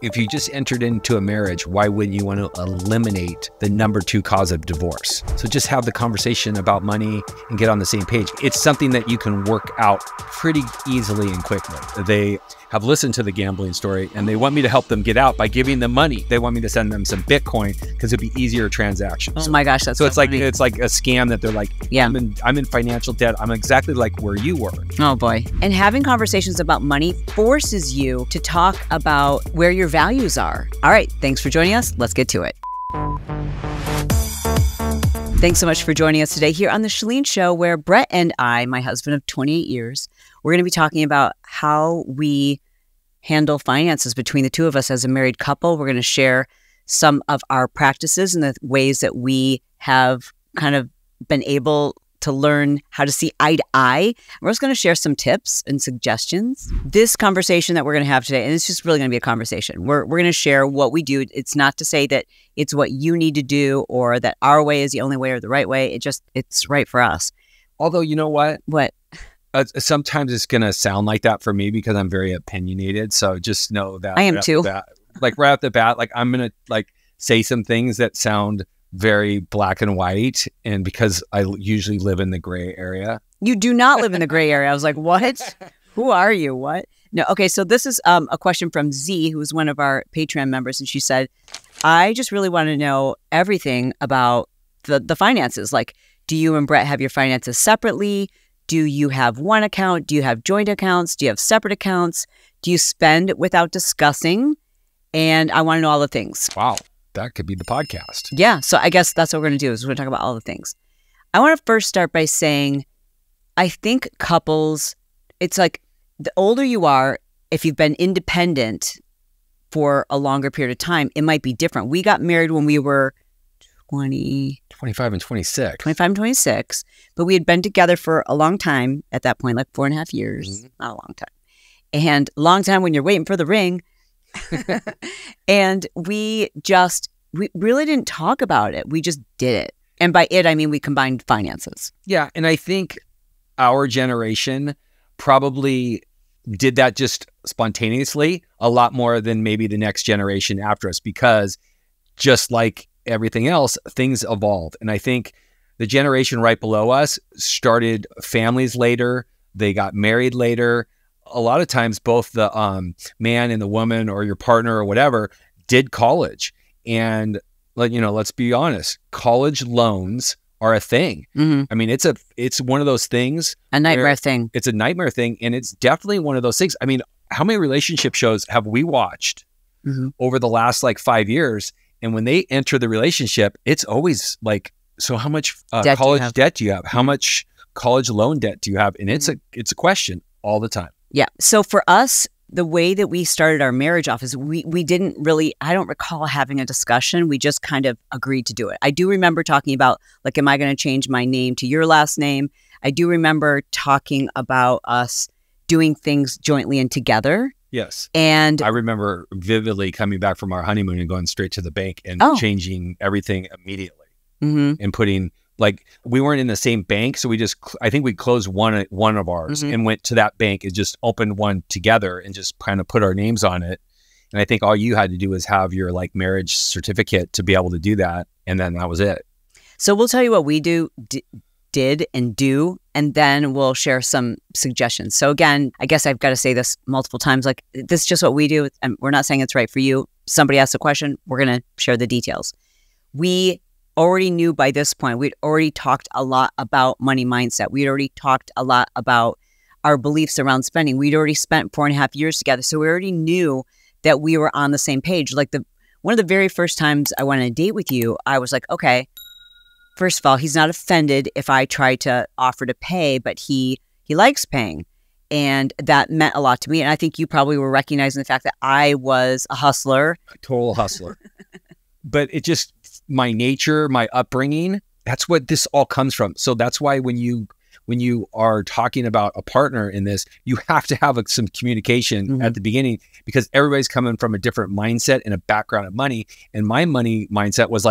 if you just entered into a marriage, why wouldn't you want to eliminate the #2 cause of divorce? So just have the conversation about money and get on the same page. It's something that you can work out pretty easily and quickly. They have listened to the gambling story and they want me to help them get out by giving them money. They want me to send them some Bitcoin because it'd be easier transactions. Oh my gosh, that's so so it's like a scam that they're like, yeah, I'm in financial debt. I'm exactly like where you were. Oh boy. And having conversations about money forces you to talk about where your values are. All right, thanks for joining us. Let's get to it. Thanks so much for joining us today here on the Chalene Show, where Bret and I, my husband of 28 years, we're going to be talking about how we handle finances between the two of us as a married couple. We're going to share some of our practices and the ways that we have kind of been able to learn how to see eye to eye. We're also going to share some tips and suggestions. This conversation that we're going to have today, and it's just really going to be a conversation. We're going to share what we do. It's not to say that it's what you need to do or that our way is the only way or the right way. It's right for us. Although, you know what? What? Sometimes it's going to sound like that for me because I'm very opinionated. So just know that. I am too. Like right off the bat, like I'm going to say some things that sound very black and white, and because I usually live in the gray area. You do not live in the gray area. I was like, what? Who are you? What? No. Okay. So this is a question from Z, who is one of our Patreon members. And she said, I just really want to know everything about the finances. Like, do you and Bret have your finances separately? Do you have one account? Do you have joint accounts? Do you have separate accounts? Do you spend without discussing? And I want to know all the things. Wow. That could be the podcast. Yeah. So I guess that's what we're going to do is we're going to talk about all the things. I want to first start by saying, I think couples, it's like the older you are, if you've been independent for a longer period of time, it might be different. We got married when we were 25 and 26. 25 and 26. But we had been together for a long time at that point, like 4.5 years. Not a long time. And a long time when you're waiting for the ring. And we really didn't talk about it. We just did it. And by it, I mean we combined finances. Yeah. And I think our generation probably did that just spontaneously a lot more than maybe the next generation after us, because just like everything else, things evolved. And I think the generation right below us started families later. They got married later. A lot of times both the man and the woman or your partner or whatever did college. And let's be honest, college loans are a thing. I mean, it's one of those things. A nightmare thing. It's a nightmare thing. And it's definitely one of those things. I mean, how many relationship shows have we watched over the last 5 years? And when they enter the relationship, it's always like, so how much college debt do you have? How much college loan debt do you have? And it's a question all the time. Yeah. So for us, the way that we started our marriage off is we didn't really, I don't recall having a discussion. We just kind of agreed to do it. I do remember talking about, like, am I going to change my name to your last name? I do remember talking about us doing things jointly and together. Yes. And I remember vividly coming back from our honeymoon and going straight to the bank and changing everything immediately and putting, we weren't in the same bank. So I think we closed one of ours and went to that bank and just opened one together and just kind of put our names on it. And I think all you had to do was have your marriage certificate to be able to do that. And then that was it. So we'll tell you what we did and do, and then we'll share some suggestions. So again, I guess I've got to say this multiple times, this is just what we do. And we're not saying it's right for you. Somebody asks a question, we're going to share the details. We already knew by this point, we'd already talked a lot about money mindset. We'd already talked a lot about our beliefs around spending. We'd already spent 4.5 years together. So we already knew that we were on the same page. One of the very first times I went on a date with you, I was like, okay, first of all, he's not offended if I try to offer to pay, but he likes paying. And that meant a lot to me. And I think you probably were recognizing the fact that I was a hustler. A total hustler. But my nature, my upbringing, that's what this all comes from. So that's why when you are talking about a partner in this, you have to have some communication at the beginning, because everybody's coming from a different mindset and a background of money. And my money mindset was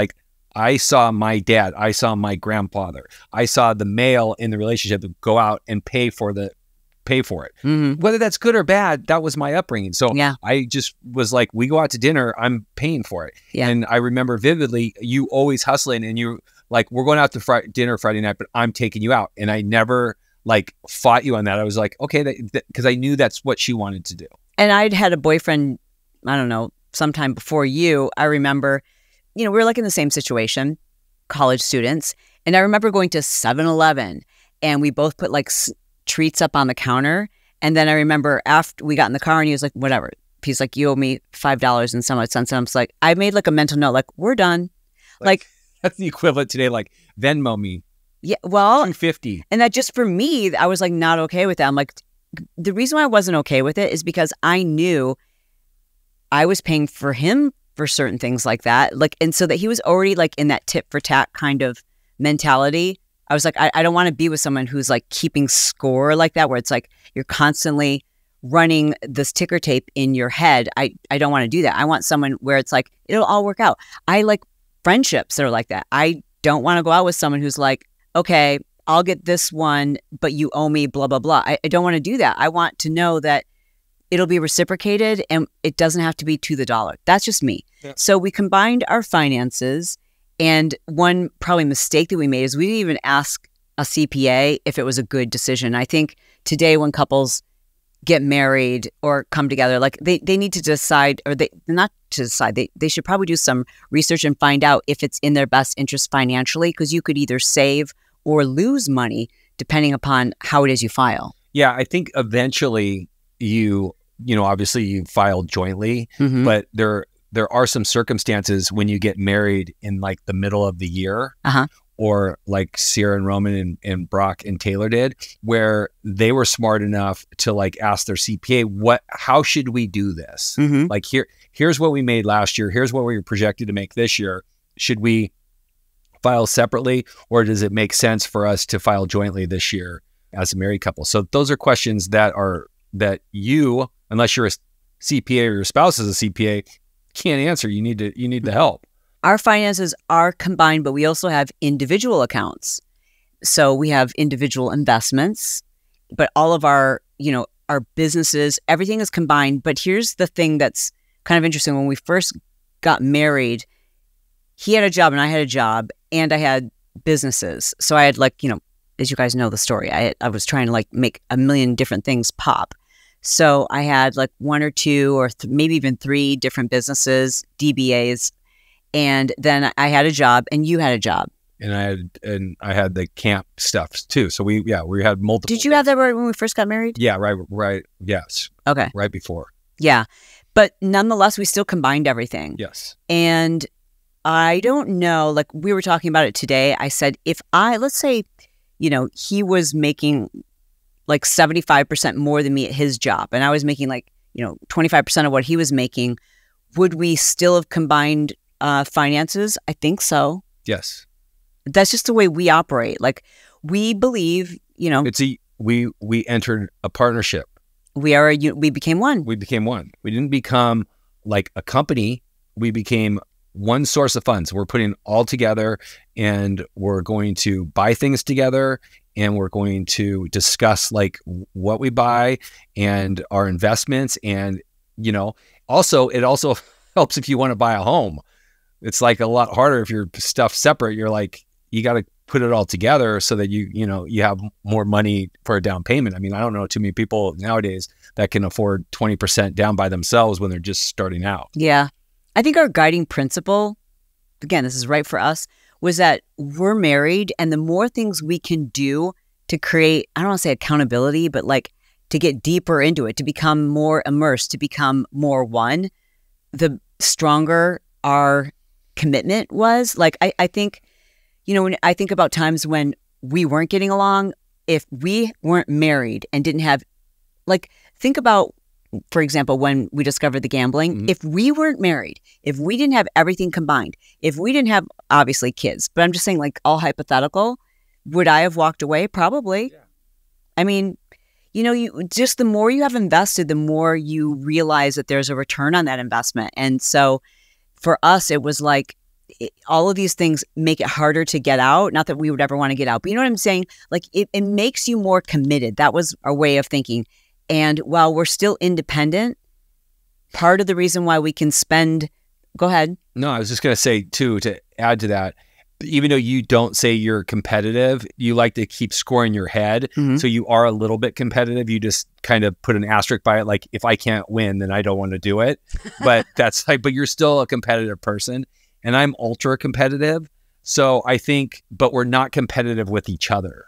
I saw my dad, I saw my grandfather, I saw the male in the relationship go out and pay for the pay for it. Whether that's good or bad, that was my upbringing. So I just was like, we go out to dinner, I'm paying for it. And I remember vividly you always hustling, and you like, we're going out to dinner Friday night, but I'm taking you out. And I never like fought you on that. I was like, okay, because I knew that's what she wanted to do. And I'd had a boyfriend, I don't know, sometime before you. I remember, we were like in the same situation, college students. And I remember going to 7-Eleven, and we both put like treats up on the counter. And then I remember after we got in the car, and he was like, whatever. He's like, you owe me $5 and some odd cents. And I'm just like, I made like a mental note, like, we're done. Like that's the equivalent today, like Venmo me. Yeah, well, $2.50. And that just for me, I was like not okay with that. I'm like, the reason why I wasn't okay with it is because I knew I was paying for him for certain things like that. Like, and so that he was already like in that tit for tat kind of mentality. I was like, I don't want to be with someone who's like keeping score like that, where it's like you're constantly running this ticker tape in your head. I don't want to do that. I want someone where it's like, it'll all work out. I like friendships that are like that. I don't want to go out with someone who's like, okay, I'll get this one, but you owe me blah, blah, blah. I don't want to do that. I want to know that it'll be reciprocated and it doesn't have to be to the dollar. That's just me. Yeah. So we combined our finances, and one probably mistake that we made is we didn't even ask a CPA if it was a good decision. I think today when couples get married or come together, like they need to decide, or not to decide, they should probably do some research and find out if it's in their best interest financially, because you could either save or lose money depending upon how it is you file. Yeah, I think eventually obviously you file jointly, but there are some circumstances when you get married in like the middle of the year, or like Sierra and Roman and Brock and Taylor did, where they were smart enough to like ask their CPA, how should we do this? Like here's what we made last year. Here's what we were projected to make this year. Should we file separately, or does it make sense for us to file jointly this year as a married couple? So those are questions that you, unless you're a CPA or your spouse is a CPA, can't answer. You need the help. Our finances are combined, but we also have individual accounts. So we have individual investments, but all of our businesses, everything is combined. But here's the thing that's kind of interesting. When we first got married, he had a job and I had a job, and I had businesses. So I had as you guys know the story, I was trying to make a million different things pop. So I had like one or two or maybe even three different businesses, DBAs. And then I had a job, and you had a job. And I had the camp stuff too. So we had multiple. Did you have that when we first got married? Yeah, right. Yes. Okay. Right before. Yeah. But nonetheless, we still combined everything. Yes. And I don't know, like we were talking about it today. I said, let's say, he was making like 75% more than me at his job, and I was making 25% of what he was making, would we still have combined finances? I think so. Yes. That's just the way we operate. Like we believe, we entered a partnership. We became one. We became one. We didn't become like a company. We became one source of funds. We're putting all together, and we're going to buy things together, and we're going to discuss like what we buy and our investments. And, also, it also helps if you want to buy a home. It's like a lot harder if your stuff's separate. You're like, you got to put it all together so that you have more money for a down payment. I mean, I don't know too many people nowadays that can afford 20% down by themselves when they're just starting out. Yeah. I think our guiding principle, again, this is right for us, was that we're married, and the more things we can do to create, I don't want to say accountability, but like to get deeper into it, to become more immersed, to become more one, the stronger our commitment was. Like, I think, when I think about times when we weren't getting along, if we weren't married and didn't have, think about, for example, when we discovered the gambling, if we weren't married, if we didn't have everything combined, if we didn't have, obviously, kids, but I'm just saying, all hypothetical, would I have walked away? Probably. Yeah. I mean, you just, the more you have invested, the more you realize that there's a return on that investment. And so for us, it was like, all of these things make it harder to get out. Not that we would ever want to get out, but you know what I'm saying? Like it makes you more committed. That was our way of thinking. And while we're still independent, part of the reason why we can spend, go ahead. No, I was just going to say too, to add to that, even though you don't say you're competitive, you like to keep score in your head. So you are a little bit competitive. You just kind of put an asterisk by it. Like if I can't win, then I don't want to do it. But that's like, but you're still a competitive person. And I'm ultra competitive. So I think, but we're not competitive with each other.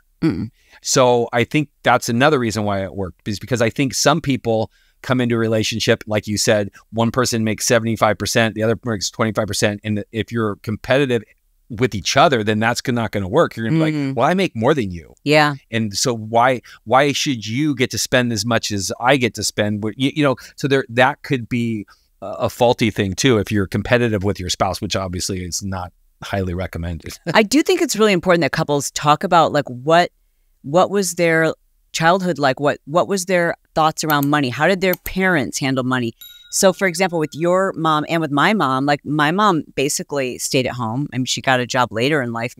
So I think that's another reason why it worked, is because I think some people come into a relationship, like you said, one person makes 75%, the other makes 25%. And if you're competitive with each other, then that's not going to work. You're going to be like, well, I make more than you. Yeah. And so why should you get to spend as much as I get to spend? You know, so that could be a faulty thing too, if you're competitive with your spouse, which obviously is not highly recommended. I do think it's really important that couples talk about like what was their childhood like, what was their thoughts around money, how did their parents handle money. So for example, with your mom and with my mom, like my mom basically stayed at home. I mean, she got a job later in life,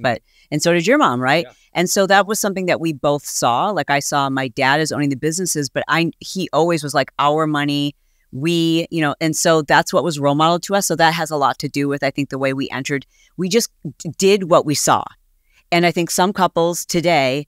and so did your mom, right? Yeah. And so that was something that we both saw. Like I saw my dad as owning the businesses, but he always was like, our money, we, you know, and so that's what was role model to us. So that has a lot to do with, I think, the way we entered. We just did what we saw. And I think some couples today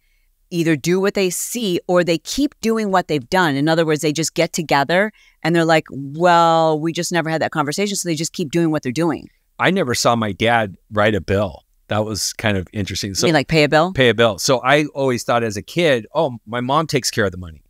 either do what they see or they keep doing what they've done. In other words, they just get together and they're like, well, we just never had that conversation. So they just keep doing what they're doing. I never saw my dad write a bill. That was kind of interesting. So you mean like pay a bill? Pay a bill. So I always thought as a kid, oh, my mom takes care of the money.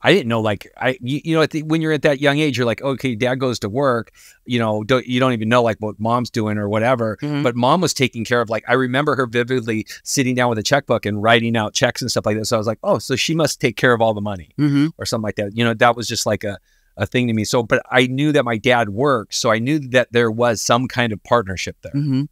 I didn't know, like, you know, when you're at that young age, you're like, okay, dad goes to work, you know, you don't even know like what mom's doing or whatever. But mom was taking care of, like, I remember her vividly sitting down with a checkbook and writing out checks and stuff like that. So I was like, oh, so she must take care of all the money or something like that. You know, that was just like a thing to me. So, but I knew that my dad worked. So I knew that there was some kind of partnership there.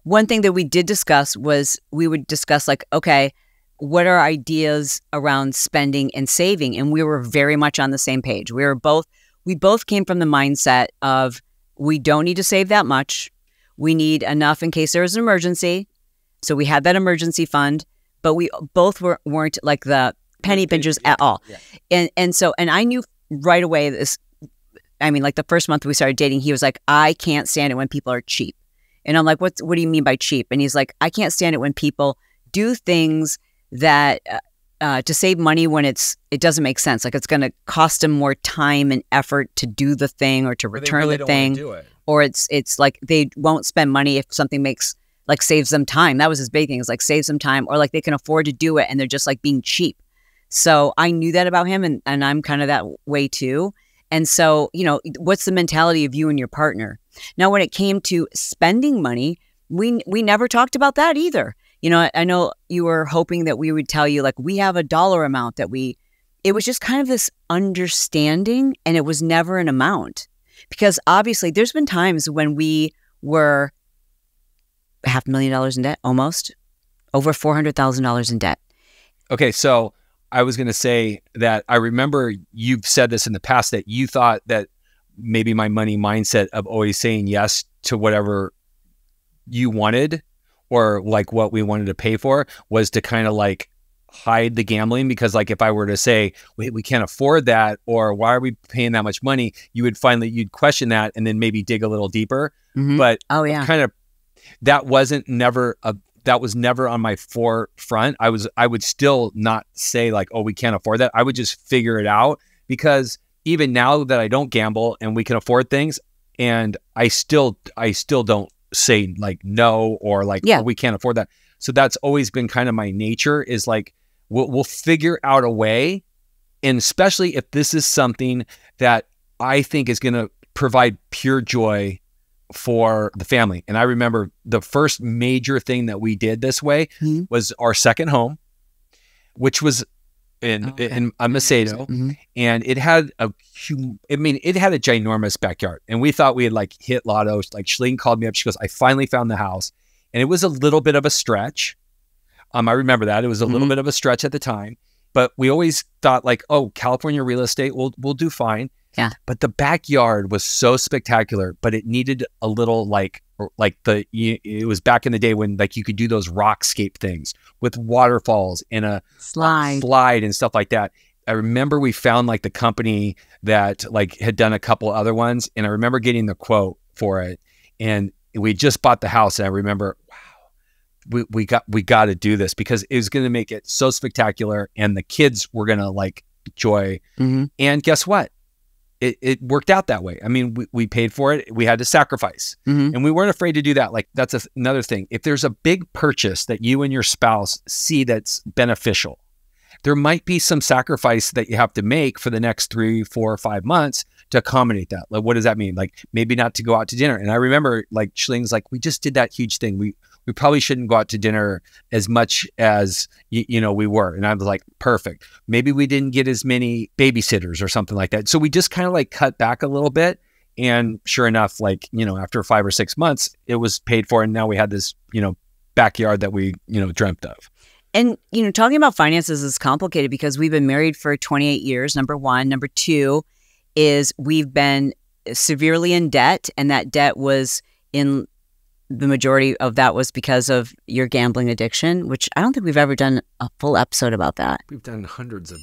One thing that we did discuss was we would discuss like, okay, what are ideas around spending and saving? And we were very much on the same page. We both came from the mindset of we don't need to save that much. We need enough in case there is an emergency. So we had that emergency fund, but we both weren't like the penny pinchers at all. Yeah. And I knew right away this, I mean, like the first month we started dating, he was like, I can't stand it when people are cheap. And I'm like, what do you mean by cheap? And he's like, I can't stand it when people do things that to save money when it doesn't make sense. Like it's going to cost them more time and effort to do the thing or to return the thing. Or it's like they won't spend money if something saves them time. That was his big thing, is like saves them time, or like they can afford to do it and they're just like being cheap. So I knew that about him, and I'm kind of that way too. And so, you know, what's the mentality of you and your partner? Now, when it came to spending money, we never talked about that either. You know, I know you were hoping that we would tell you, like, we have a dollar amount it was just kind of this understanding, and it was never an amount. Because obviously there's been times when we were $500,000 in debt, almost over $400,000 in debt. Okay. So I was going to say that I remember you've said this in the past, that you thought that maybe my money mindset of always saying yes to whatever you wanted, or like what we wanted to pay for, was to kind of like hide the gambling. Because like if I were to say, wait, we can't afford that, or why are we paying that much money, you'd question that and then maybe dig a little deeper. But kind of that was never on my forefront. I would still not say like, oh, we can't afford that. I would just figure it out, because even now that I don't gamble and we can afford things, and I still don't say like no, or like, oh, we can't afford that. So that's always been kind of my nature, is like, we'll figure out a way. And especially if this is something that I think is going to provide pure joy for the family. And I remember the first major thing that we did this way was our second home, which was in Macedo, and it had a ginormous backyard, and we thought we had like hit lotto. Like Chalene called me up, she goes, I finally found the house. And it was a little bit of a stretch. I remember that it was a little bit of a stretch at the time, but we always thought like, oh, California real estate, we'll do fine. Yeah. But the backyard was so spectacular, but it needed a little it was back in the day when like you could do those rockscape things with waterfalls and a slide and stuff like that. I remember we found like the company that like had done a couple other ones, and I remember getting the quote for it, and we just bought the house, and I remember, wow, we got to do this because it was going to make it so spectacular, and the kids were going to like enjoy. And guess what? It worked out that way. I mean, we paid for it. We had to sacrifice, and we weren't afraid to do that. Like that's another thing. If there's a big purchase that you and your spouse see that's beneficial, there might be some sacrifice that you have to make for the next 3, 4, or 5 months to accommodate that. Like, what does that mean? Like maybe not to go out to dinner. And I remember like Chalene's like, we just did that huge thing. We probably shouldn't go out to dinner as much as, you know, we were. And I was like, perfect. Maybe we didn't get as many babysitters or something like that. So we just kind of like cut back a little bit. And sure enough, like, you know, after 5 or 6 months, it was paid for. And now we had this, you know, backyard that we, you know, dreamt of. And, you know, talking about finances is complicated because we've been married for 28 years, number one. Number two is we've been severely in debt, and that debt was in the majority of that was because of your gambling addiction, which I don't think we've ever done a full episode about that. We've done hundreds of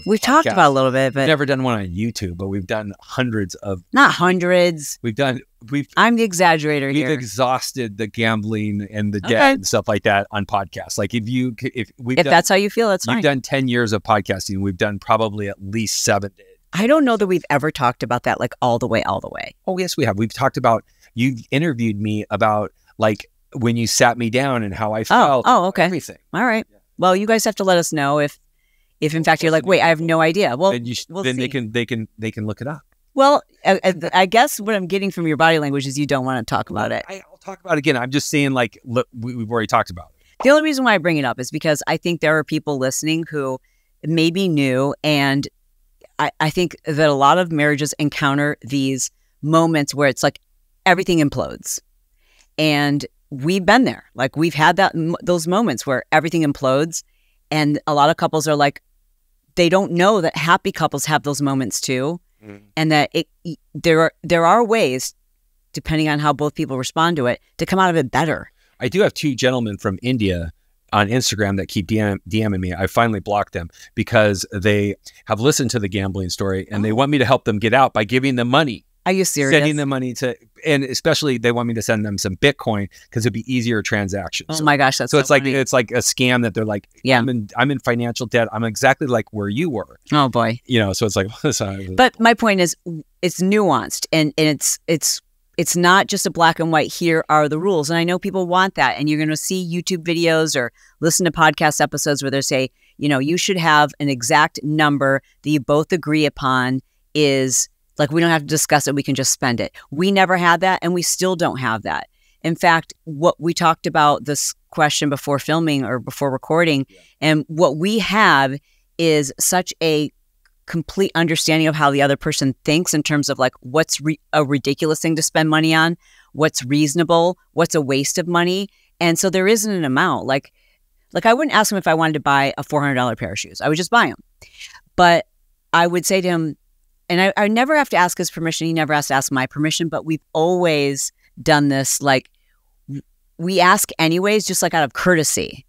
we've podcasts. talked about a little bit, but we've never done one on YouTube, but we've done hundreds of. Not hundreds. I'm the exaggerator here. We've exhausted the gambling and the debt and stuff like that on podcasts. Like if that's how you feel, that's fine. We've done 10 years of podcasting. We've done probably at least 7. I don't know that we've ever talked about that like all the way. Oh, yes, we have. We've talked about, you've interviewed me about like when you sat me down and how I felt. Oh, okay. Everything. All right. Yeah. Well, you guys have to let us know if in fact you're like, wait, I have no idea. Well, then they can look it up. Well, I guess what I'm getting from your body language is you don't want to talk about it. I'll talk about it again. I'm just saying, like, look, we've already talked about it. The only reason why I bring it up is because I think there are people listening who may be new, and I think that a lot of marriages encounter these moments where it's like everything implodes. And we've been there. Like we've had those moments where everything implodes, and a lot of couples are like, they don't know that happy couples have those moments too. And that there are ways, depending on how both people respond to it, to come out of it better. I do have 2 gentlemen from India on Instagram that keep DMing me. I finally blocked them because they have listened to the gambling story and they want me to help them get out by giving them money. Are you serious? Sending them money and especially they want me to send them some Bitcoin because it'd be easier transactions. Oh my gosh, that's so it's funny. It's like a scam that they're like, yeah, I'm in financial debt. I'm exactly like where you were. Oh boy, you know. So it's like, but my point is, it's nuanced and it's not just a black and white. Here are the rules, and I know people want that, and you're going to see YouTube videos or listen to podcast episodes where they say, you know, you should have an exact number that you both agree upon is. Like, we don't have to discuss it. We can just spend it. We never had that, and we still don't have that. In fact, what we talked about this question before filming or before recording, and what we have is such a complete understanding of how the other person thinks in terms of like what's a ridiculous thing to spend money on, what's reasonable, what's a waste of money. And so there isn't an amount. Like I wouldn't ask him if I wanted to buy a $400 pair of shoes. I would just buy them. But I would say to him, and I never have to ask his permission. He never has to ask my permission, but we've always done this. Like we ask anyways, just like out of courtesy.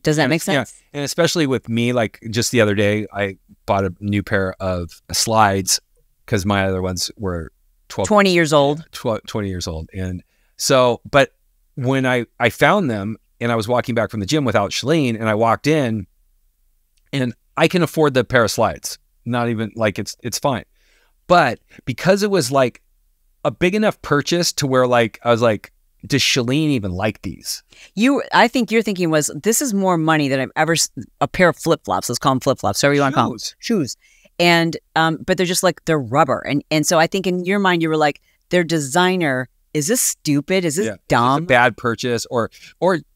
Does that make sense? Yeah. And especially with me, like just the other day, I bought a new pair of slides because my other ones were 20 years old. 20 years old. And so, but when I found them and I was walking back from the gym without Chalene and I walked in and I can afford the pair of slides. Not even like it's fine. But because it was like a big enough purchase to where like, I was like, does Chalene even like these? I think your thinking was, this is more money than I've ever, a pair of flip-flops, let's call them flip-flops, however you want to call them. Shoes. And, but they're just like, they're rubber. And so I think in your mind, you were like, they're designer. Is this stupid? Is this dumb? Is this a bad purchase? Or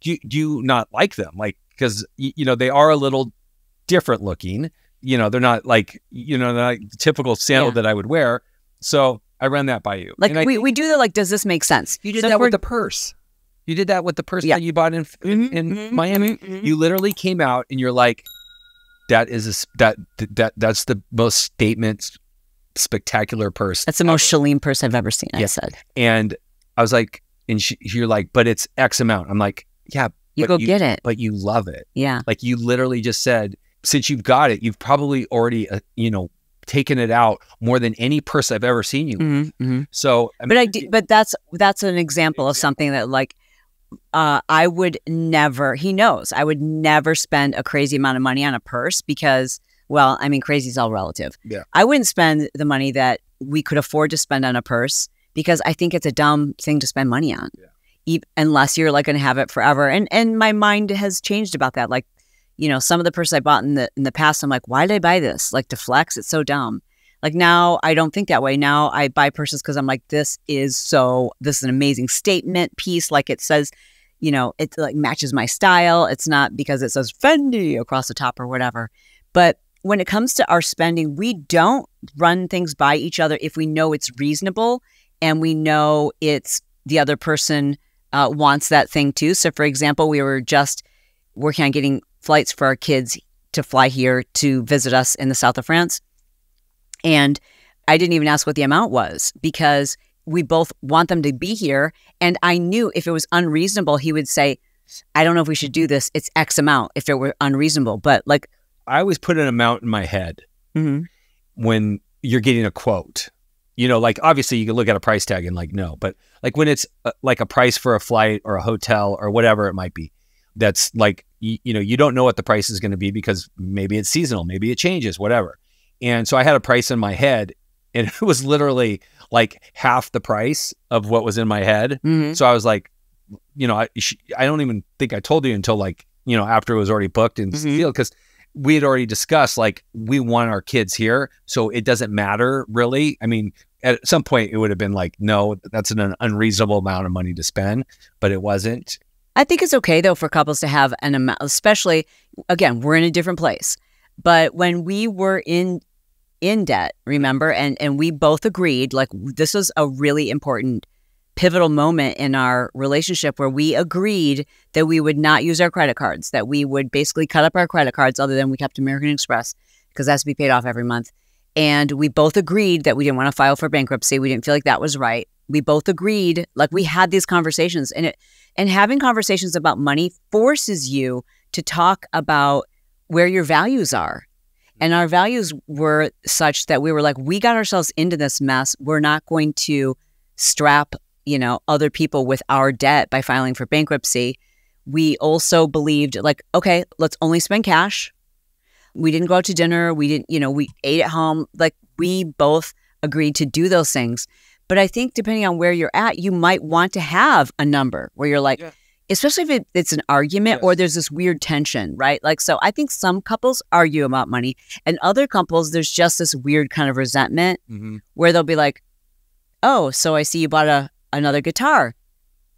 do you not like them? Like, because, you know, they are a little different looking. You know, they're not like, you know, they're not the typical sandal that I would wear. So I ran that by you. Like we do that. Like, does this make sense? You did that with the purse. You did that with the purse that you bought in Miami. You literally came out and you're like, that's the most statement spectacular purse. That's the most Chalene purse I've ever seen, I said. And I was like, and you're like, but it's X amount. I'm like, yeah. You go get it. But you love it. Yeah. Like you literally just said, since you've got it, you've probably already, you know, taken it out more than any purse I've ever seen you. So, I mean, but that's an example of something that like, I would never, he knows, I would never spend a crazy amount of money on a purse because, well, I mean, crazy is all relative. Yeah. I wouldn't spend the money that we could afford to spend on a purse because I think it's a dumb thing to spend money on, unless you're like going to have it forever. And my mind has changed about that. Like, you know, some of the purses I bought in the past, I'm like, why did I buy this? Like to flex, it's so dumb. Like now I don't think that way. Now I buy purses because I'm like, this is an amazing statement piece. Like it says, you know, it like matches my style. It's not because it says Fendi across the top or whatever. But when it comes to our spending, we don't run things by each other if we know it's reasonable and we know it's the other person wants that thing too. So for example, we were just working on getting flights for our kids to fly here to visit us in the south of France. And I didn't even ask what the amount was because we both want them to be here. And I knew if it was unreasonable, he would say, I don't know if we should do this. It's X amount if it were unreasonable. But like, I always put an amount in my head when you're getting a quote. You know, like obviously you can look at a price tag and like, no, but like when it's like a price for a flight or a hotel or whatever it might be, that's like, you know, you don't know what the price is going to be because maybe it's seasonal, maybe it changes, whatever. And so I had a price in my head and it was literally like half the price of what was in my head. So I was like, you know, I don't even think I told you until like, you know, after it was already booked and sealed, because we had already discussed like we want our kids here. So it doesn't matter really. I mean, at some point it would have been like, no, that's an unreasonable amount of money to spend, but it wasn't. I think it's okay though for couples to have an amount, especially again, we're in a different place. But when we were in debt, remember, and we both agreed, like this was a really important pivotal moment in our relationship where we agreed that we would not use our credit cards, that we would basically cut up our credit cards other than we kept American Express because that has to be paid off every month. And we both agreed that we didn't want to file for bankruptcy. We didn't feel like that was right. We both agreed, like we had these conversations and having conversations about money forces you to talk about where your values are. And our values were such that we were like, we got ourselves into this mess. We're not going to strap, you know, other people with our debt by filing for bankruptcy. We also believed like, okay, let's only spend cash. We didn't go out to dinner. We didn't, you know, we ate at home. Like we both agreed to do those things. But I think depending on where you're at, you might want to have a number where you're like, especially if it's an argument or there's this weird tension, right? Like, so I think some couples argue about money and other couples, there's just this weird kind of resentment where they'll be like, oh, so I see you bought another guitar.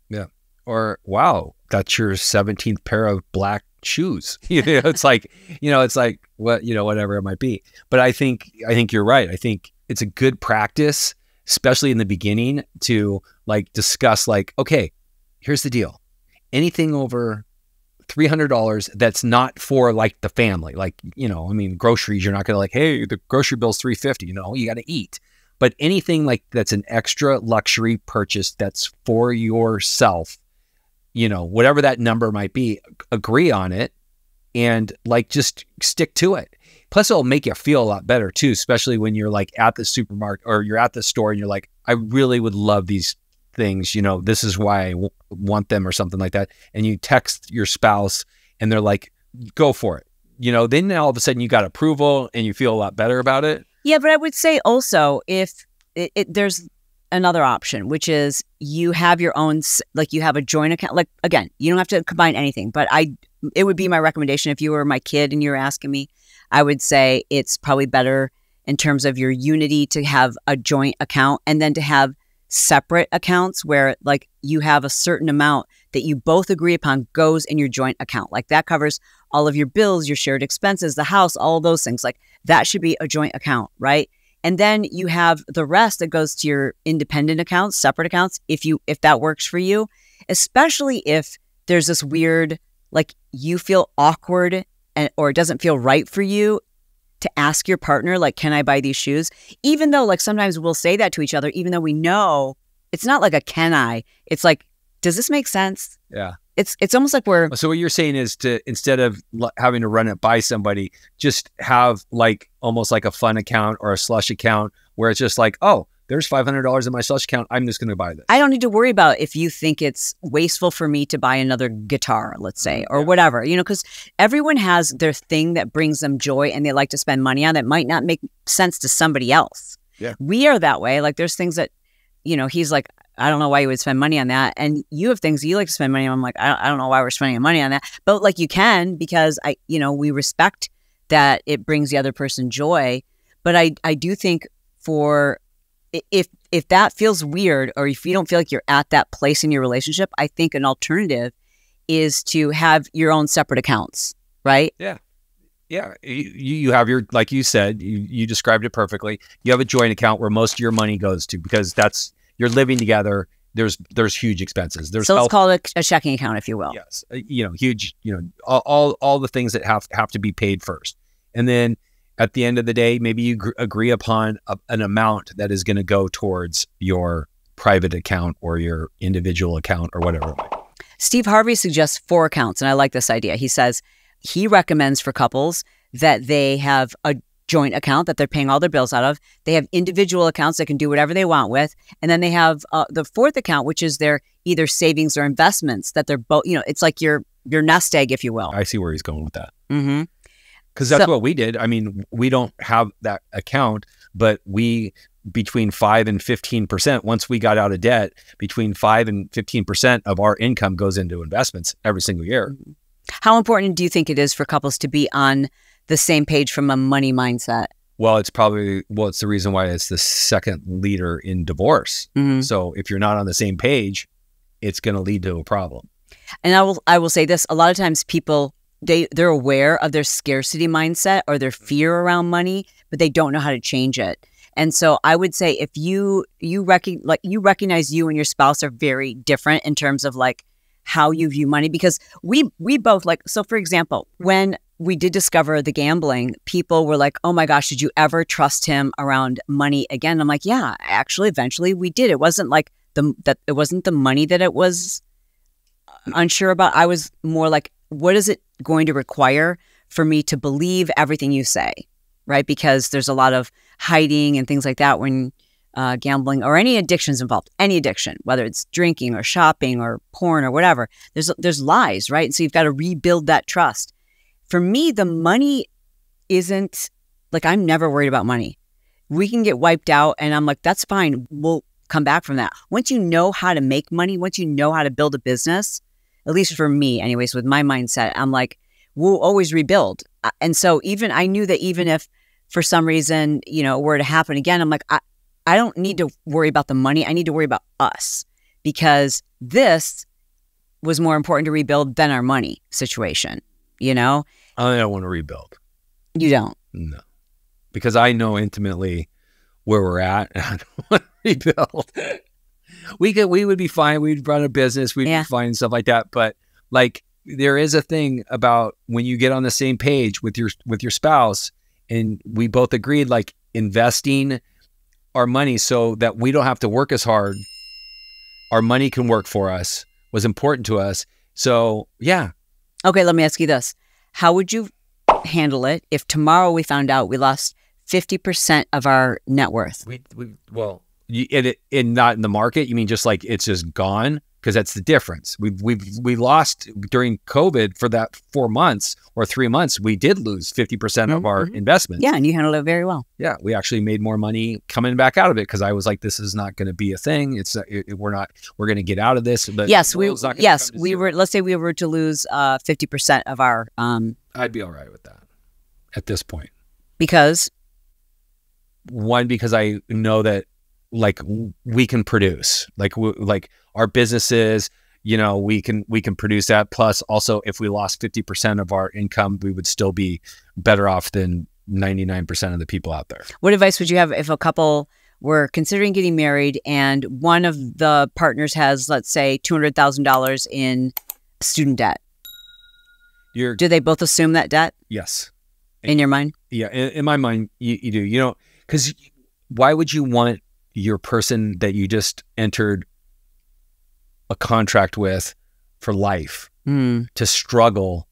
Yeah. Or, wow, that's your 17th pair of black shoes. You know, it's like, you know, it's like what, you know, whatever it might be. But I think you're right. I think it's a good practice, especially in the beginning, to like discuss like, okay, here's the deal. Anything over $300 that's not for like the family, like, you know, I mean, groceries, you're not going to like, hey, the grocery bill's $350, you know, you got to eat. But anything like that's an extra luxury purchase that's for yourself, you know, whatever that number might be, agree on it and like just stick to it. Plus it'll make you feel a lot better too, especially when you're like at the supermarket or you're at the store and you're like, I really would love these things, you know, this is why I want them or something like that. And you text your spouse and they're like, go for it. You know, then all of a sudden you got approval and you feel a lot better about it. Yeah, but I would say also if there's another option, which is you have your own, like you have a joint account, like again, you don't have to combine anything, but it would be my recommendation if you were my kid and you're asking me, I would say it's probably better in terms of your unity to have a joint account and then to have separate accounts where like you have a certain amount that you both agree upon goes in your joint account. Like that covers all of your bills, your shared expenses, the house, all of those things. Like that should be a joint account, right? And then you have the rest that goes to your independent accounts, separate accounts, if that works for you, especially if there's this weird, like you feel awkward or it doesn't feel right for you to ask your partner, like, can I buy these shoes? Even though like sometimes we'll say that to each other, even though we know it's not like a can I, it's like, does this make sense? Yeah. It's almost like we're... So what you're saying is to, instead of having to run it by somebody, just have like almost like a fun account or a slush account where it's just like, oh, there's $500 in my slush account. I'm just going to buy this. I don't need to worry about if you think it's wasteful for me to buy another guitar, let's say, or whatever, you know, because everyone has their thing that brings them joy and they like to spend money on that might not make sense to somebody else. Yeah. We are that way. Like there's things that, you know, he's like, I don't know why you would spend money on that. And you have things you like to spend money on. I'm like, I don't know why we're spending money on that. But like you can, because we respect that it brings the other person joy. But I do think if that feels weird, or if you don't feel like you're at that place in your relationship, I think an alternative is to have your own separate accounts, right? Yeah. Yeah. You have your, like you said, you described it perfectly. You have a joint account where most of your money goes to, because you're living together. There's huge expenses. So let's call it a checking account, if you will. Yes. Huge, all the things that have to be paid first. And then at the end of the day, maybe you agree upon an amount that is going to go towards your private account or your individual account or whatever. Steve Harvey suggests 4 accounts, and I like this idea. He says he recommends for couples that they have a joint account that they're paying all their bills out of. They have individual accounts they can do whatever they want with. And then they have the 4th account, which is their either savings or investments that they're both, it's like your nest egg, if you will. I see where he's going with that. Mm-hmm. Because that's what we did. I mean, we don't have that account, but between 5 and 15%, once we got out of debt, between 5 and 15% of our income goes into investments every single year. How important do you think it is for couples to be on the same page from a money mindset? Well, it's the reason why it's the second leader in divorce. Mm-hmm. So if you're not on the same page, it's going to lead to a problem. And I will say this, a lot of times people, they're aware of their scarcity mindset or their fear around money, but they don't know how to change it. And so I would say if you recognize you and your spouse are very different in terms of like how you view money, because we both so for example, when we did discover the gambling, people were like, oh my gosh, did you ever trust him around money again? I'm like, yeah, actually, eventually we did. It wasn't like it wasn't the money that it was unsure about. I was more like, what is it going to require for me to believe everything you say, right? Because there's a lot of hiding and things like that when gambling or any addictions involved, any addiction, whether it's drinking or shopping or porn or whatever, there's lies, right? And so you've got to rebuild that trust. For me, the money isn't like, I'm never worried about money. We can get wiped out and I'm like, that's fine. We'll come back from that. Once you know how to make money, once you know how to build a business, at least for me anyways, with my mindset, I'm like, we'll always rebuild. And so I knew that even if for some reason, were to happen again, I'm like, I don't need to worry about the money. I need to worry about us, because this was more important to rebuild than our money situation, I don't want to rebuild. You don't? No. Because I know intimately where we're at, and I don't want to rebuild. We would be fine. We'd run a business. We'd be fine and stuff like that. But like, there is a thing about when you get on the same page with your spouse, and we both agreed, like, investing our money so that we don't have to work as hard. Our money can work for us was important to us. So yeah. Okay, let me ask you this. How would you handle it if tomorrow we found out we lost 50% of our net worth? Not in the market? You mean just like it's just gone? Because that's the difference. We lost during COVID for that 4 months or 3 months. We did lose 50% of our investment. Yeah, and you handled it very well. Yeah, we actually made more money coming back out of it because I was like, this is not going to be a thing. We're going to get out of this. But yes, we were. Let's say we were to lose 50% of our. I'd be all right with that at this point. Because I know that, like, we can produce, like our businesses, we can produce that. Plus also, if we lost 50% of our income, we would still be better off than 99% of the people out there. What advice would you have if a couple were considering getting married and one of the partners has, let's say, $200,000 in student debt? Do they both assume that debt? Yes. In your mind? Yeah, in my mind, you do. You know, because why would you want your person that you just entered a contract with for life to struggle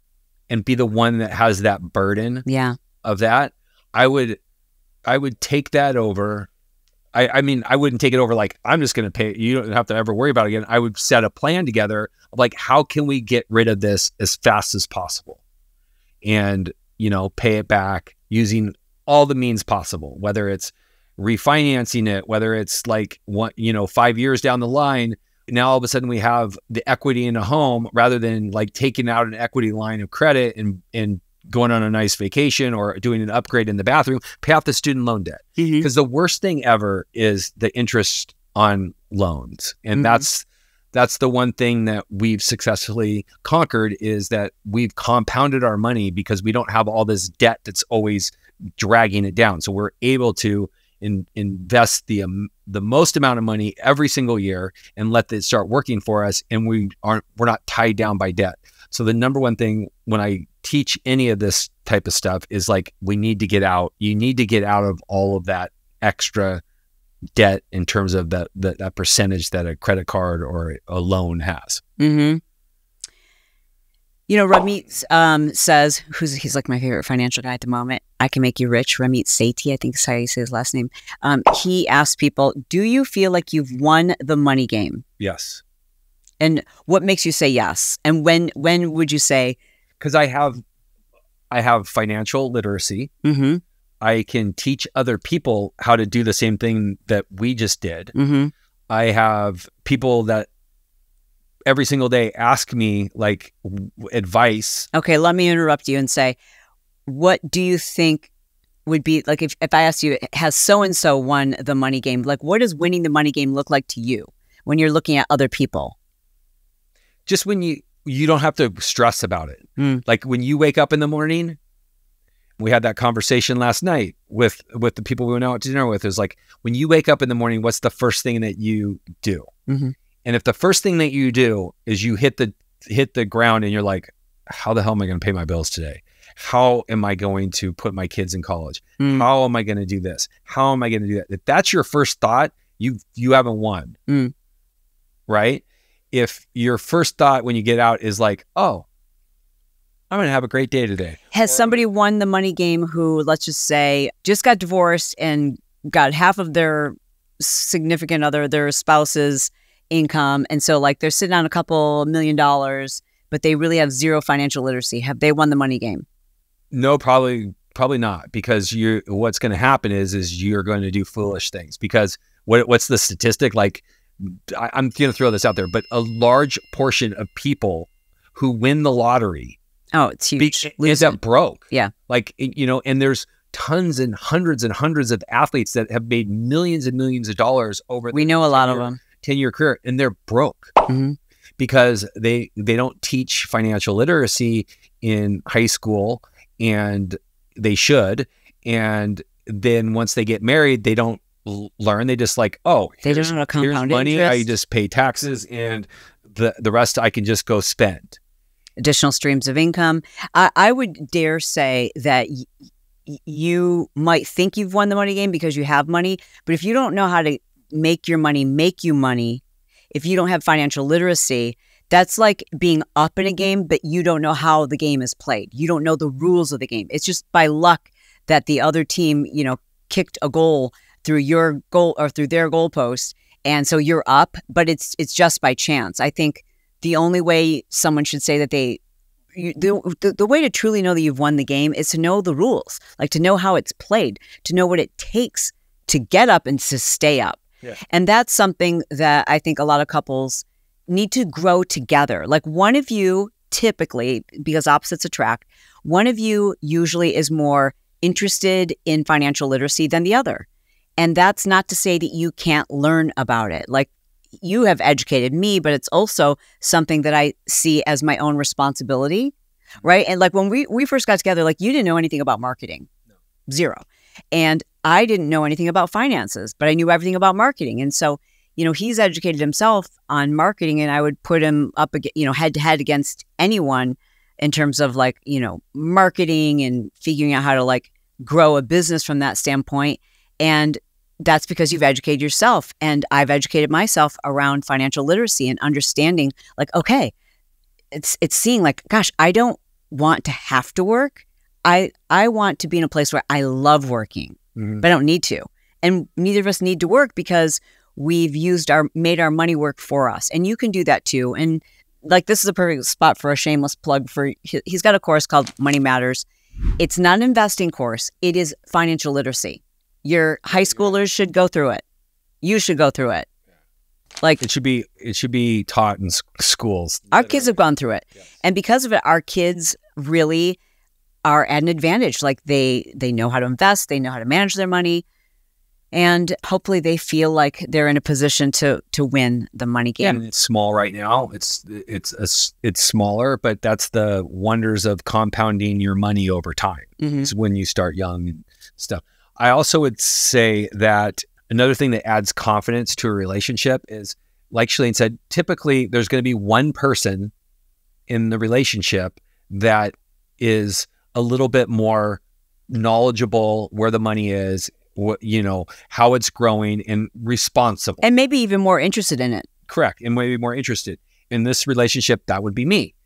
and be the one that has that burden of that? I would take that over. I mean, I wouldn't take it over like, I'm just going to pay. You don't have to ever worry about it again. I would set a plan together of like, how can we get rid of this as fast as possible? And, you know, pay it back using all the means possible, whether it's refinancing it, whether it's like, 5 years down the line, now all of a sudden we have the equity in a home rather than like taking out an equity line of credit and going on a nice vacation or doing an upgrade in the bathroom, pay off the student loan debt. Because the worst thing ever is the interest on loans. And that's the one thing that we've successfully conquered, is that we've compounded our money because we don't have all this debt that's always dragging it down. So we're able to invest the most amount of money every single year and let it start working for us. And we're not tied down by debt. So the number one thing when I teach any of this type of stuff is like, we need to get out. You need to get out of all of that extra debt in terms of that percentage that a credit card or a loan has. You know, Ramit says, he's like my favorite financial guy at the moment. I can make you rich. Ramit Sethi, I think is how you say his last name. He asks people, do you feel like you've won the money game? Yes. And what makes you say yes? And when would you say? Because I have financial literacy. I can teach other people how to do the same thing that we just did. I have people that every single day ask me like advice. Okay, let me interrupt you and say, what do you think would be like if I asked you, has so-and-so won the money game? Like, what does winning the money game look like to you when you're looking at other people? Just when you don't have to stress about it. Like when you wake up in the morning, we had that conversation last night with the people we went out to dinner with. It was like, when you wake up in the morning, what's the first thing that you do? And if the first thing that you do is you hit the ground and you're like, how the hell am I going to pay my bills today? How am I going to put my kids in college? How am I going to do this? How am I going to do that? If that's your first thought, you haven't won. Right? If your first thought when you get out is like, oh, I'm going to have a great day today. Has somebody won the money game who, let's just say, just got divorced and got half of their significant other, their spouse's income, and so like they're sitting on a couple $1 million, but they really have zero financial literacy? Have they won the money game? No, probably not, because what's going to happen is you're going to do foolish things. Because what's the statistic? Like, I'm going to throw this out there, but a large portion of people who win the lottery, it's huge, is that broke. Yeah. Like, and there's tons and hundreds of athletes that have made millions and millions of dollars over. We know a lot of them. 10-year career, and they're broke because they don't teach financial literacy in high school, and they should. And then once they get married, they don't learn. They just like, they just want to compound money. Interest. I just pay taxes, and the rest I can just go spend. Additional streams of income. I would dare say that you might think you've won the money game because you have money, but if you don't know how to make your money make you money, if you don't have financial literacy, that's like being up in a game, but you don't know how the game is played. You don't know the rules of the game. It's just by luck that the other team, kicked a goal through your goal or through their goalpost, and so you're up, but it's just by chance. I think the only way someone should say that the way to truly know that you've won the game is to know the rules, like to know how it's played, to know what it takes to get up and to stay up. Yeah. And that's something that I think a lot of couples need to grow together. Like one of you typically, because opposites attract, one of you usually is more interested in financial literacy than the other. And that's not to say that you can't learn about it. Like you have educated me, but it's also something that I see as my own responsibility, right? And like when we first got together, like you didn't know anything about marketing. No. Zero. And I didn't know anything about finances, but I knew everything about marketing. And so, he's educated himself on marketing, and I would put him up, head to head against anyone in terms of like, you know, marketing and figuring out how to like grow a business from that standpoint. And that's because you've educated yourself. And I've educated myself around financial literacy and understanding like, okay, it's seeing like, gosh, I don't want to have to work. I want to be in a place where I love working, but I don't need to. And neither of us need to work because we've made our money work for us. And you can do that too. And like, this is a perfect spot for a shameless plug for, he's got a course called Money Matters. It's not an investing course. It is financial literacy. Your high schoolers should go through it. You should go through it. Like it should be taught in schools. Our kids have gone through it. Yes. And because of it, our kids really are at an advantage. Like they know how to invest, they know how to manage their money, and hopefully they feel like they're in a position to win the money game. And it's small right now. It's smaller, but that's the wonders of compounding your money over time. It's when you start young and stuff. I also would say that another thing that adds confidence to a relationship is, like Chalene said, typically there's going to be one person in the relationship that is a little bit more knowledgeable where the money is, what, you know, how it's growing, and responsible. And maybe even more interested in it. Correct. And maybe more interested. In this relationship, that would be me.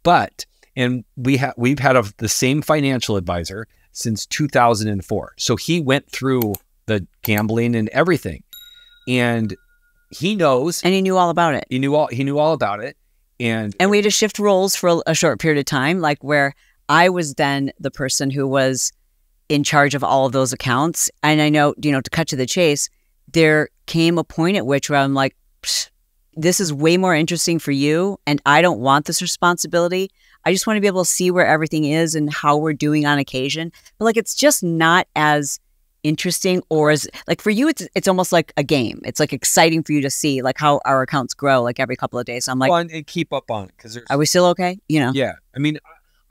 But, and we've had the same financial advisor since 2004. So he went through the gambling and everything. And he knows. And he knew all about it. He knew all about it. And we had to shift roles for a short period of time, like where I was then the person who was in charge of all of those accounts. And I know, you know, to cut to the chase, there came a point at which where I'm like, this is way more interesting for you. And I don't want this responsibility. I just want to be able to see where everything is and how we're doing on occasion. But like, it's just not as interesting, or as like for you, it's almost like a game. It's like exciting for you to see like how our accounts grow like every couple of days. So I'm like, well, and keep up on it, because are we still okay? You know? Yeah. I mean,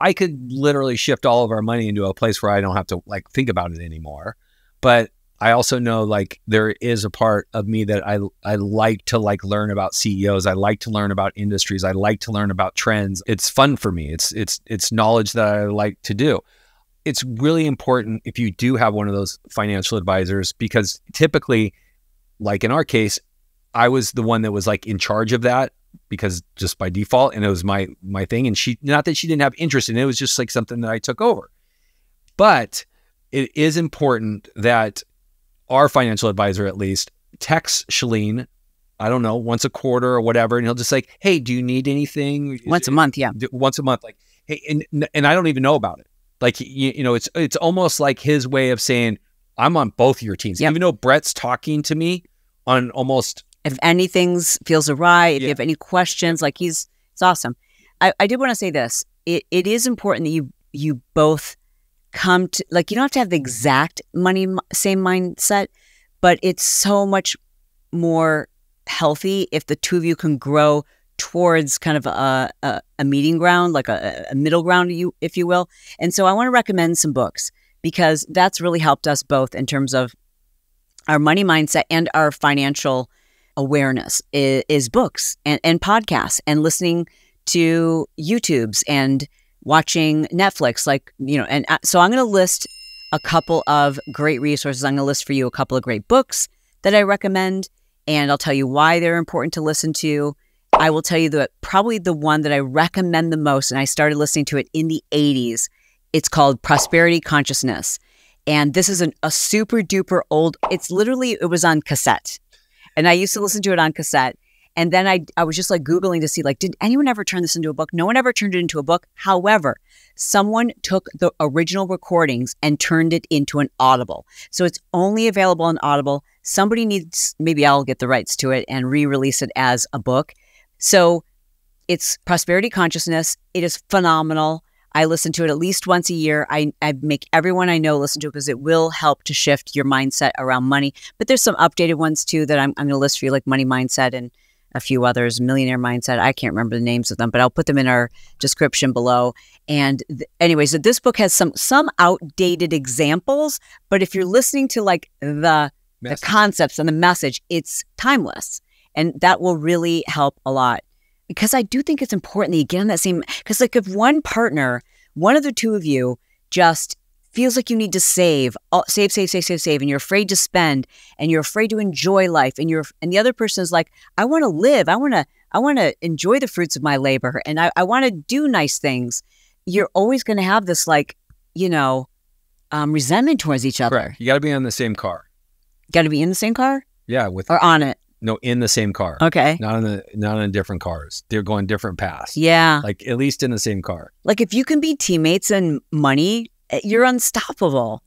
I could literally shift all of our money into a place where I don't have to like think about it anymore. But I also know like there is a part of me that I like to like learn about CEOs. I like to learn about industries. I like to learn about trends. It's fun for me. It's knowledge that I like to do. It's really important if you do have one of those financial advisors, because typically, like in our case, I was the one that was like in charge of that, because just by default, and it was my thing. And she, not that she didn't have interest in it, it was just like something that I took over. But it is important that our financial advisor at least texts Chalene, I don't know, once a quarter or whatever, and he'll just like, hey, do you need anything? Once a month, yeah. Once a month, like, hey, and I don't even know about it. Like, you know, it's almost like his way of saying, I'm on both your teams. Yep. Even though Bret's talking to me on almost... If anything feels awry, if you have any questions, like it's awesome. I did want to say this. It is important that you both come to, like, you don't have to have the exact same mindset, but it's so much more healthy if the two of you can grow towards kind of a meeting ground, like a middle ground, if you will. And so I want to recommend some books, because that's really helped us both in terms of our money mindset and our financial awareness is books and podcasts and listening to YouTubes and watching Netflix, like, you know, and so I'm going to list a couple of great resources. I'm going to list for you a couple of great books that I recommend, and I'll tell you why they're important to listen to. I will tell you that probably the one that I recommend the most, and I started listening to it in the 80s, it's called Prosperity Consciousness. And this is a super duper old, it was on cassette. And I used to listen to it on cassette. And then I was just like Googling to see, like, did anyone ever turn this into a book? No one ever turned it into a book. However, someone took the original recordings and turned it into an Audible. So it's only available on Audible. Somebody needs, maybe I'll get the rights to it and re-release it as a book. So it's Prosperity Consciousness. It is phenomenal. I listen to it at least once a year. I make everyone I know listen to it, because it will help to shift your mindset around money. But there's some updated ones too that I'm going to list for you, like Money Mindset and a few others, Millionaire Mindset. I can't remember the names of them, but I'll put them in our description below. And anyways, this book has some outdated examples, but if you're listening to like the concepts and the message, it's timeless. And that will really help a lot. because I do think it's important that you get on that same, because like if one partner, one of the two of you just feels like you need to save, and you're afraid to spend, and you're afraid to enjoy life, and the other person is like, I want to live, I want to enjoy the fruits of my labor, and I want to do nice things. You're always going to have this like, resentment towards each other. Correct. You got to be on the same car. Got to be in the same car? Yeah, or on it. No, in the same car. Okay. Not in different cars. They're going different paths. Yeah. Like at least in the same car. Like if you can be teammates in money, you're unstoppable.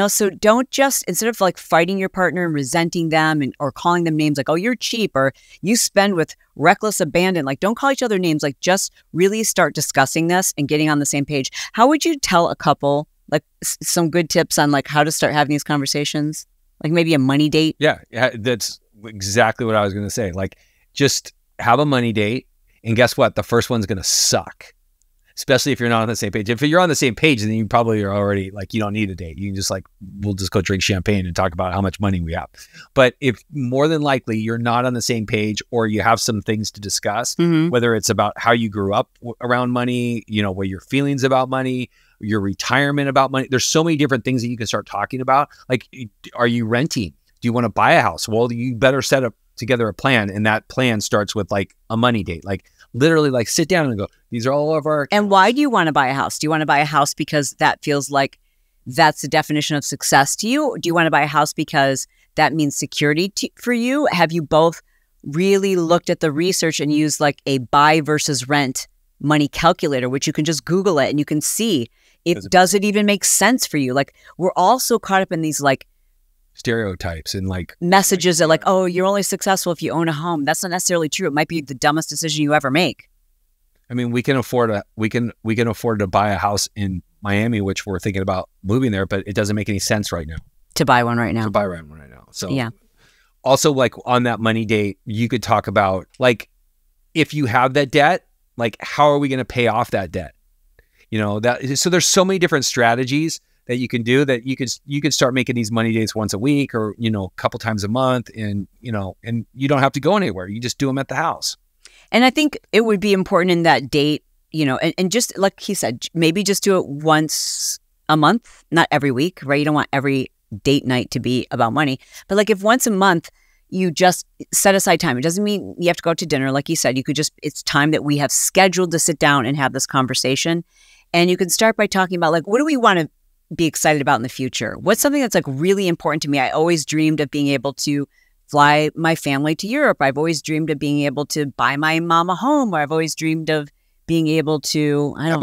So don't just, instead of like fighting your partner and resenting them or calling them names like, oh, you're cheap, or you spend with reckless abandon, like don't call each other names, like just really start discussing this and getting on the same page. How would you tell a couple, like some good tips on like how to start having these conversations? Like maybe a money date? Yeah, that's exactly what I was going to say. Like just have a money date, and guess what? The first one's going to suck. Especially if you're not on the same page. If you're on the same page, then you probably are already like, you don't need a date. You can just like, we'll just go drink champagne and talk about how much money we have. But if more than likely you're not on the same page, or you have some things to discuss, whether it's about how you grew up around money, what your feelings about money, your retirement about money. There's so many different things that you can start talking about. Like, are you renting? Do you want to buy a house? Well, you better set up together a plan. And that plan starts with like a money date. Like literally like sit down and go, these are all of our accounts. And why do you want to buy a house? Do you want to buy a house because that feels like that's the definition of success to you? Do you want to buy a house because that means security for you? Have you both really looked at the research and used like a buy versus rent money calculator, which you can just Google it and you can see does it even make sense for you? Like we're all so caught up in these like stereotypes and like messages that like, oh, you're only successful if you own a home. That's not necessarily true. It might be the dumbest decision you ever make. I mean, we can afford to buy a house in Miami, which we're thinking about moving there, but it doesn't make any sense right now. To buy one right now. So yeah. Also like on that money date, you could talk about like, if you have that debt, like how are we going to pay off that debt? So there's so many different strategies that you can do, that you could start making these money dates once a week, or, a couple times a month, and you don't have to go anywhere. You just do them at the house. And I think it would be important in that date, and just like he said, maybe just do it once a month, not every week, right? You don't want every date night to be about money, but like if once a month you just set aside time, it doesn't mean you have to go out to dinner. Like you said, it's time that we have scheduled to sit down and have this conversation. And you can start by talking about like, what do we want to be excited about in the future? What's something that's like really important to me? I always dreamed of being able to fly my family to Europe. I've always dreamed of being able to buy my mom a home, or I've always dreamed of being able to, How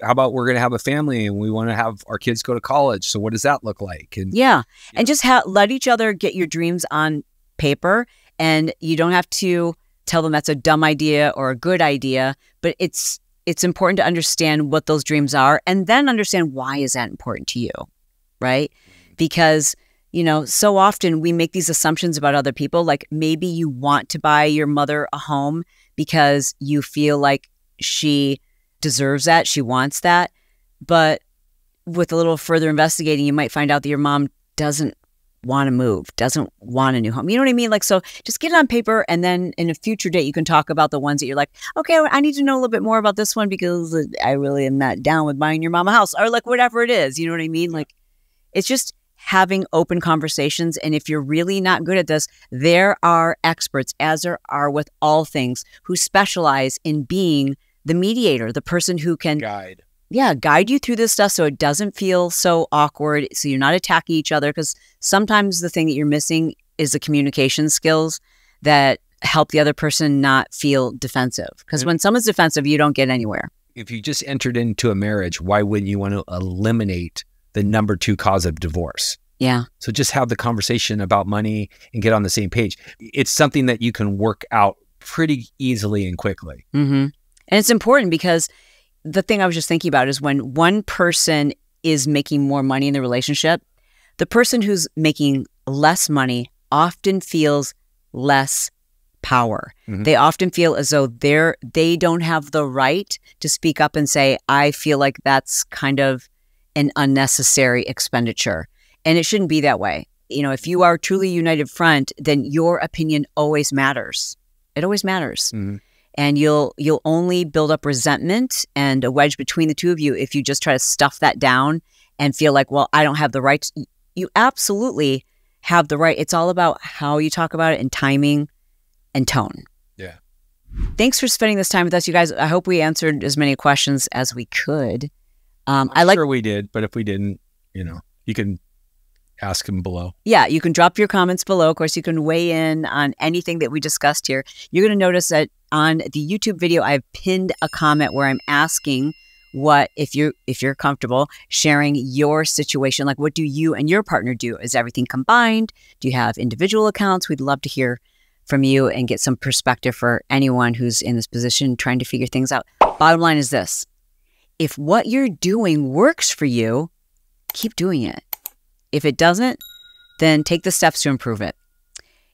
about we're going to have a family and we want to have our kids go to college. So what does that look like? And and just let each other get your dreams on paper, and you don't have to tell them that's a dumb idea or a good idea, but it's important to understand what those dreams are, and then understand why is that important to you, right? Because, so often we make these assumptions about other people. Like maybe you want to buy your mother a home because you feel like she deserves that, she wants that. But with a little further investigating, you might find out that your mom doesn't want to move, doesn't want a new home. You know what I mean? Like, so just get it on paper, and then in a future date, you can talk about the ones that you're like, okay, I need to know a little bit more about this one because I really am not down with buying your mom a house, or like whatever it is. You know what I mean? Like, it's just having open conversations. And if you're really not good at this, there are experts, as there are with all things, who specialize in being the mediator, the person who can guide you through this stuff so it doesn't feel so awkward, so you're not attacking each other. Because sometimes the thing that you're missing is the communication skills that help the other person not feel defensive. Because when someone's defensive, you don't get anywhere. If you just entered into a marriage, why wouldn't you want to eliminate the number 2 cause of divorce? Yeah. So just have the conversation about money and get on the same page. It's something that you can work out pretty easily and quickly. And it's important because the thing I was just thinking about is when one person is making more money in the relationship, the person who's making less money often feels less power. They often feel as though they don't have the right to speak up and say, I feel like that's kind of an unnecessary expenditure. And it shouldn't be that way. If you are truly united front, then your opinion always matters. It always matters. And you'll only build up resentment and a wedge between the two of you if you just try to stuff that down and feel like, well, I don't have the right. You absolutely have the right. It's all about how you talk about it and timing and tone. Yeah. Thanks for spending this time with us, you guys. I hope we answered as many questions as we could. I'm sure we did, but if we didn't, you can ask them below. Yeah, you can drop your comments below. Of course, you can weigh in on anything that we discussed here. You're going to notice that on the YouTube video, I've pinned a comment where I'm asking what, if you're comfortable sharing your situation, like what do you and your partner do? Is everything combined? Do you have individual accounts? We'd love to hear from you and get some perspective for anyone who's in this position trying to figure things out. Bottom line is this. If what you're doing works for you, keep doing it. If it doesn't, then take the steps to improve it.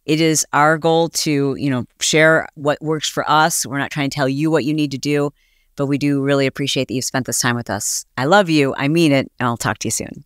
It is our goal to, share what works for us. We're not trying to tell you what you need to do, but we do really appreciate that you've spent this time with us. I love you. I mean it. And I'll talk to you soon.